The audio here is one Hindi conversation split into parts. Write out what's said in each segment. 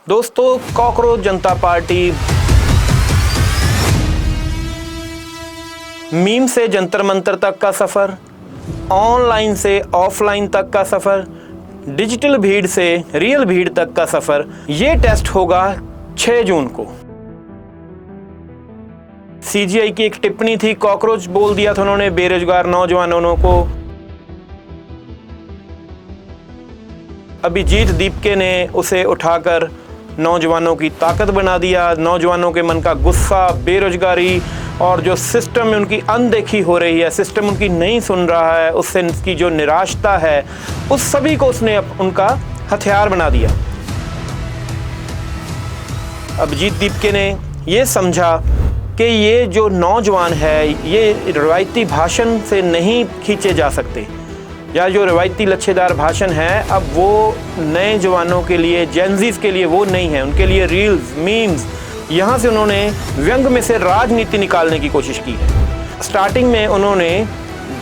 दोस्तों, कॉकरोच जनता पार्टी मीम से जंतर मंतर तक का सफ़र, ऑनलाइन से ऑफलाइन तक का सफ़र, डिजिटल भीड़ से रियल भीड़ तक का सफ़र, ये टेस्ट होगा 6 जून को। सीजीआई की एक टिप्पणी थी, कॉकरोच बोल दिया था उन्होंने बेरोजगार नौजवानों को। अभिजीत दीपके ने उसे उठाकर नौजवानों की ताकत बना दिया। नौजवानों के मन का गुस्सा, बेरोजगारी और जो सिस्टम में उनकी अनदेखी हो रही है, सिस्टम उनकी नहीं सुन रहा है, उससे उनकी जो निराशता है, उस सभी को उसने उनका हथियार बना दिया। अभिजीत दीपके ने ये समझा कि ये जो नौजवान है, ये रवायती भाषण से नहीं खींचे जा सकते, या जो रवायती लच्छेदार भाषण है अब वो नए जवानों के लिए, जेनजीज के लिए वो नहीं है, उनके लिए रील्स, मीम्स, यहाँ से उन्होंने व्यंग में से राजनीति निकालने की कोशिश की है। स्टार्टिंग में उन्होंने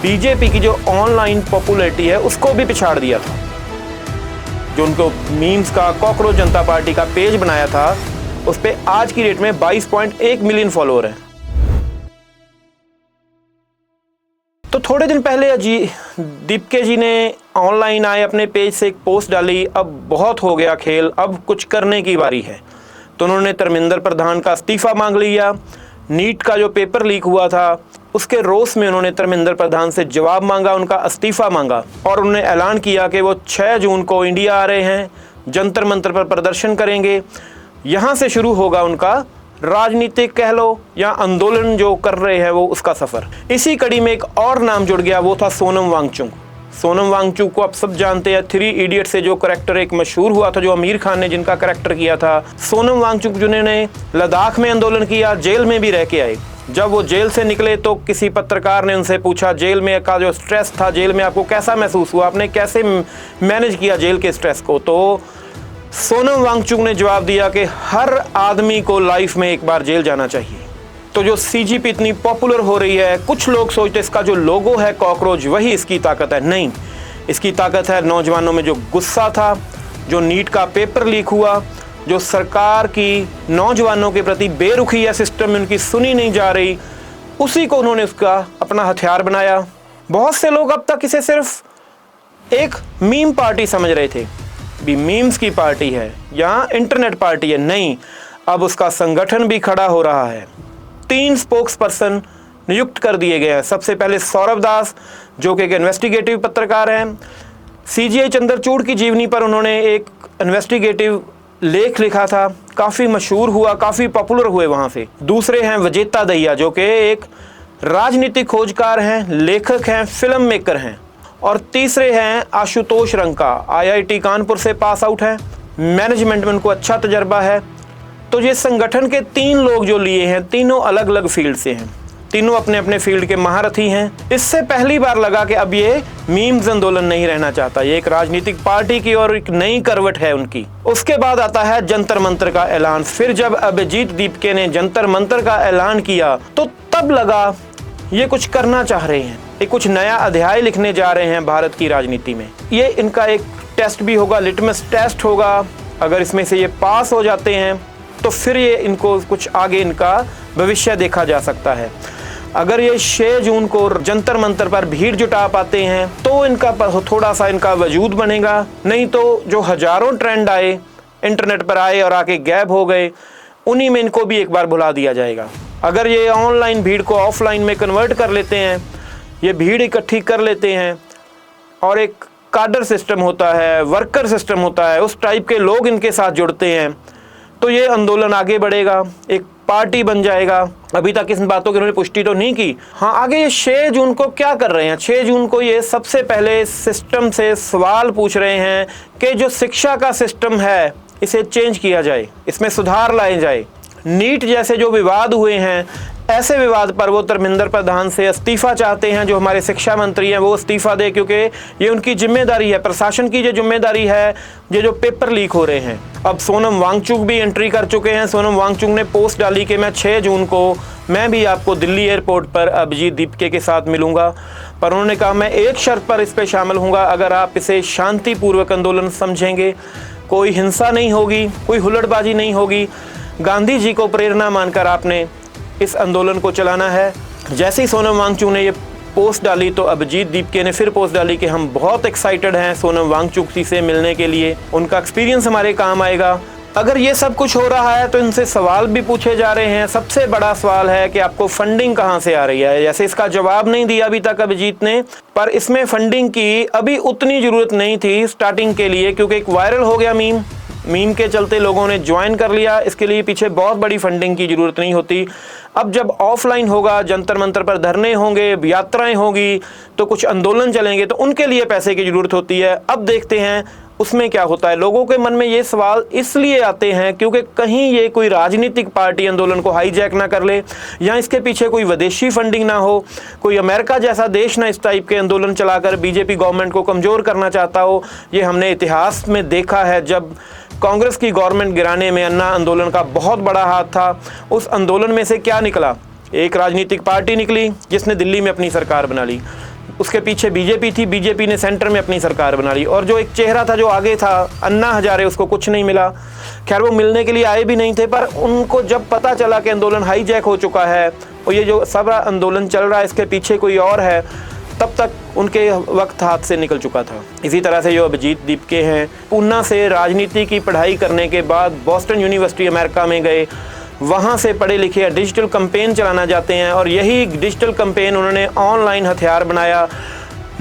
बीजेपी की जो ऑनलाइन पॉपुलैरिटी है उसको भी पिछाड़ दिया था। जो उनको मीम्स का कॉकरोच जनता पार्टी का पेज बनाया था, उस पर आज की डेट में 22.1 मिलियन फॉलोअर हैं। तो थोड़े दिन पहले दीपके जी ने ऑनलाइन आए अपने पेज से एक पोस्ट डाली, अब बहुत हो गया खेल, अब कुछ करने की बारी है। तो उन्होंने धर्मेंद्र प्रधान का इस्तीफा मांग लिया। नीट का जो पेपर लीक हुआ था उसके रोष में उन्होंने धर्मेंद्र प्रधान से जवाब मांगा, उनका इस्तीफा मांगा, और उन्होंने ऐलान किया कि वो 6 जून को इंडिया आ रहे हैं, जंतर मंतर पर प्रदर्शन करेंगे। यहाँ से शुरू होगा उनका राजनीतिक कह लो या आंदोलन जो कर रहे हैं वो उसका सफ़र। इसी कड़ी में एक और नाम जुड़ गया, वो था सोनम वांगचुक। सोनम वांगचुक को आप सब जानते हैं, 3 इडियट से जो करैक्टर एक मशहूर हुआ था, जो आमिर खान ने जिनका करैक्टर किया था। सोनम वांगचुक जिन्होंने लद्दाख में आंदोलन किया, जेल में भी रह के आए। जब वो जेल से निकले तो किसी पत्रकार ने उनसे पूछा, जेल में का जो स्ट्रेस था, जेल में आपको कैसा महसूस हुआ, आपने कैसे मैनेज किया जेल के स्ट्रेस को? तो सोनम वांगचुक ने जवाब दिया कि हर आदमी को लाइफ में एक बार जेल जाना चाहिए। तो जो सीजीपी इतनी पॉपुलर हो रही है, कुछ लोग सोचते इसका जो लोगो है कॉकरोच, वही इसकी ताकत है। नहीं, इसकी ताकत है नौजवानों में जो गुस्सा था, जो नीट का पेपर लीक हुआ, जो सरकार की नौजवानों के प्रति बेरुखी है, सिस्टम में उनकी सुनी नहीं जा रही, उसी को उन्होंने उसका अपना हथियार बनाया। बहुत से लोग अब तक इसे सिर्फ एक मीम पार्टी समझ रहे थे, भी मीम्स की पार्टी है या इंटरनेट पार्टी है। नहीं, अब उसका संगठन भी खड़ा हो रहा है। 3 स्पोक्स पर्सन नियुक्त कर दिए गए हैं। सबसे पहले सौरभ दास, जो कि एक इन्वेस्टिगेटिव पत्रकार हैं। सीजीआई चंद्रचूड़ की जीवनी पर उन्होंने एक इन्वेस्टिगेटिव लेख लिखा था, काफ़ी मशहूर हुआ, काफ़ी पॉपुलर हुए वहाँ से। दूसरे हैं विजेता दहिया, जो कि एक राजनीतिक खोजकार हैं, लेखक हैं, फिल्म मेकर हैं। और तीसरे हैं आशुतोष रंका, आईआईटी कानपुर से पास आउट है, मैनेजमेंट में उनको अच्छा तजर्बा है। तो ये संगठन के 3 लोग जो लिए हैं, तीनों अलग अलग फील्ड से हैं, तीनों अपने अपने फील्ड के महारथी हैं। इससे पहली बार लगा कि अब ये मीम्स आंदोलन नहीं रहना चाहता, ये एक राजनीतिक पार्टी की और एक नई करवट है उनकी। उसके बाद आता है जंतर मंतर का ऐलान। फिर जब अभिजीत दीपके ने जंतर मंतर का ऐलान किया तो तब लगा ये कुछ करना चाह रहे हैं, ये कुछ नया अध्याय लिखने जा रहे हैं भारत की राजनीति में। ये इनका एक टेस्ट भी होगा, लिटमस टेस्ट होगा। अगर इसमें से ये पास हो जाते हैं तो फिर ये इनको कुछ आगे इनका भविष्य देखा जा सकता है। अगर ये 6 जून को जंतर मंतर पर भीड़ जुटा पाते हैं तो इनका थोड़ा सा इनका वजूद बनेगा। नहीं तो जो हजारों ट्रेंड आए, इंटरनेट पर आए और आके गैब हो गए, उन्हीं में इनको भी एक बार भुला दिया जाएगा। अगर ये ऑनलाइन भीड़ को ऑफलाइन में कन्वर्ट कर लेते हैं, ये भीड़ इकट्ठी कर लेते हैं और एक काडर सिस्टम होता है, वर्कर सिस्टम होता है, उस टाइप के लोग इनके साथ जुड़ते हैं, तो ये आंदोलन आगे बढ़ेगा, एक पार्टी बन जाएगा। अभी तक इस बातों की उन्होंने पुष्टि तो नहीं की। हाँ, आगे ये 6 जून को क्या कर रहे हैं? 6 जून को ये सबसे पहले सिस्टम से सवाल पूछ रहे हैं कि जो शिक्षा का सिस्टम है इसे चेंज किया जाए, इसमें सुधार लाए जाए। नीट जैसे जो विवाद हुए हैं, ऐसे विवाद पर वो धर्मेंद्र प्रधान से इस्तीफा चाहते हैं। जो हमारे शिक्षा मंत्री हैं वो इस्तीफा दे, क्योंकि ये उनकी जिम्मेदारी है, प्रशासन की जो जिम्मेदारी है, ये जो पेपर लीक हो रहे हैं। अब सोनम वांगचुक भी एंट्री कर चुके हैं। सोनम वांगचुक ने पोस्ट डाली कि मैं 6 जून को मैं भी आपको दिल्ली एयरपोर्ट पर अभिजीत दीपके के साथ मिलूंगा, पर उन्होंने कहा मैं एक शर्त पर इस पर शामिल हूँगा, अगर आप इसे शांतिपूर्वक आंदोलन समझेंगे कोई हिंसा नहीं होगी, कोई हुल्लड़बाजी नहीं होगी। गांधी जी को प्रेरणा मानकर आपने इस आंदोलन को चलाना है। जैसे ही सोनम वांगचुक ने ये पोस्ट डाली तो अभिजीत दीपके ने फिर पोस्ट डाली कि हम बहुत एक्साइटेड हैं सोनम वांगचुक जी से मिलने के लिए, उनका एक्सपीरियंस हमारे काम आएगा। अगर ये सब कुछ हो रहा है तो इनसे सवाल भी पूछे जा रहे हैं। सबसे बड़ा सवाल है कि आपको फंडिंग कहाँ से आ रही है। जैसे इसका जवाब नहीं दिया अभी तक अभिजीत ने, पर इसमें फंडिंग की अभी उतनी ज़रूरत नहीं थी स्टार्टिंग के लिए, क्योंकि एक वायरल हो गया मीम के चलते लोगों ने ज्वाइन कर लिया। इसके लिए पीछे बहुत बड़ी फंडिंग की ज़रूरत नहीं होती। अब जब ऑफलाइन होगा, जंतर मंतर पर धरने होंगे, यात्राएं होंगी, तो कुछ आंदोलन चलेंगे, तो उनके लिए पैसे की ज़रूरत होती है। अब देखते हैं उसमें क्या होता है। लोगों के मन में ये सवाल इसलिए आते हैं क्योंकि कहीं ये कोई राजनीतिक पार्टी आंदोलन को हाईजैक ना कर ले, या इसके पीछे कोई विदेशी फंडिंग ना हो, कोई अमेरिका जैसा देश ना इस टाइप के आंदोलन चलाकर बीजेपी गवर्नमेंट को कमज़ोर करना चाहता हो। ये हमने इतिहास में देखा है, जब कांग्रेस की गवर्नमेंट गिराने में अन्ना आंदोलन का बहुत बड़ा हाथ था। उस आंदोलन में से क्या निकला? एक राजनीतिक पार्टी निकली जिसने दिल्ली में अपनी सरकार बना ली, उसके पीछे बीजेपी थी, बीजेपी ने सेंटर में अपनी सरकार बना ली, और जो एक चेहरा था जो आगे था अन्ना हजारे, उसको कुछ नहीं मिला। खैर वो मिलने के लिए आए भी नहीं थे, पर उनको जब पता चला कि आंदोलन हाईजैक हो चुका है और ये जो सब आंदोलन चल रहा है इसके पीछे कोई और है, तब तक उनके वक्त हाथ से निकल चुका था। इसी तरह से जो अभिजीत दीपके हैं, पूना से राजनीति की पढ़ाई करने के बाद बॉस्टन यूनिवर्सिटी अमेरिका में गए, वहाँ से पढ़े लिखे डिजिटल कैंपेन चलाना चाहते हैं, और यही डिजिटल कैंपेन उन्होंने ऑनलाइन हथियार बनाया।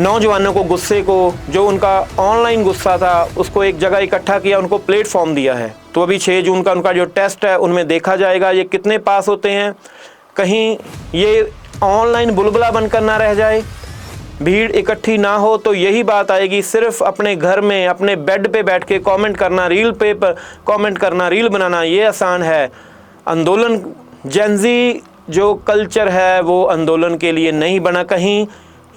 नौजवानों को गुस्से को, जो उनका ऑनलाइन गुस्सा था, उसको एक जगह इकट्ठा किया, उनको प्लेटफॉर्म दिया है। तो अभी 6 जून का उनका जो टेस्ट है उनमें देखा जाएगा ये कितने पास होते हैं। कहीं ये ऑनलाइन बुलबुला बनकर ना रह जाए, भीड़ इकट्ठी ना हो, तो यही बात आएगी। सिर्फ अपने घर में अपने बेड पे बैठ के कमेंट करना, रील पे कमेंट करना, रील बनाना, ये आसान है। आंदोलन जेनजी जो कल्चर है वो आंदोलन के लिए नहीं बना, कहीं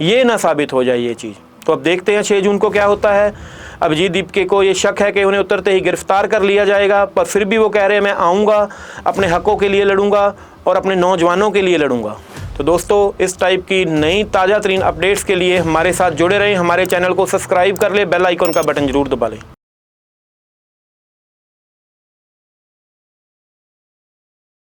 ये ना साबित हो जाए ये चीज़। तो अब देखते हैं 6 जून को क्या होता है। अभिजीत दीपके को ये शक है कि उन्हें उतरते ही गिरफ्तार कर लिया जाएगा, पर फिर भी वो कह रहे हैं मैं आऊँगा, अपने हकों के लिए लड़ूंगा और अपने नौजवानों के लिए लड़ूंगा। तो दोस्तों, इस टाइप की नई ताज़ा तरीन अपडेट्स के लिए हमारे साथ जुड़े रहें। हमारे चैनल को सब्सक्राइब कर लें, बेल आइकन का बटन ज़रूर दबा लें।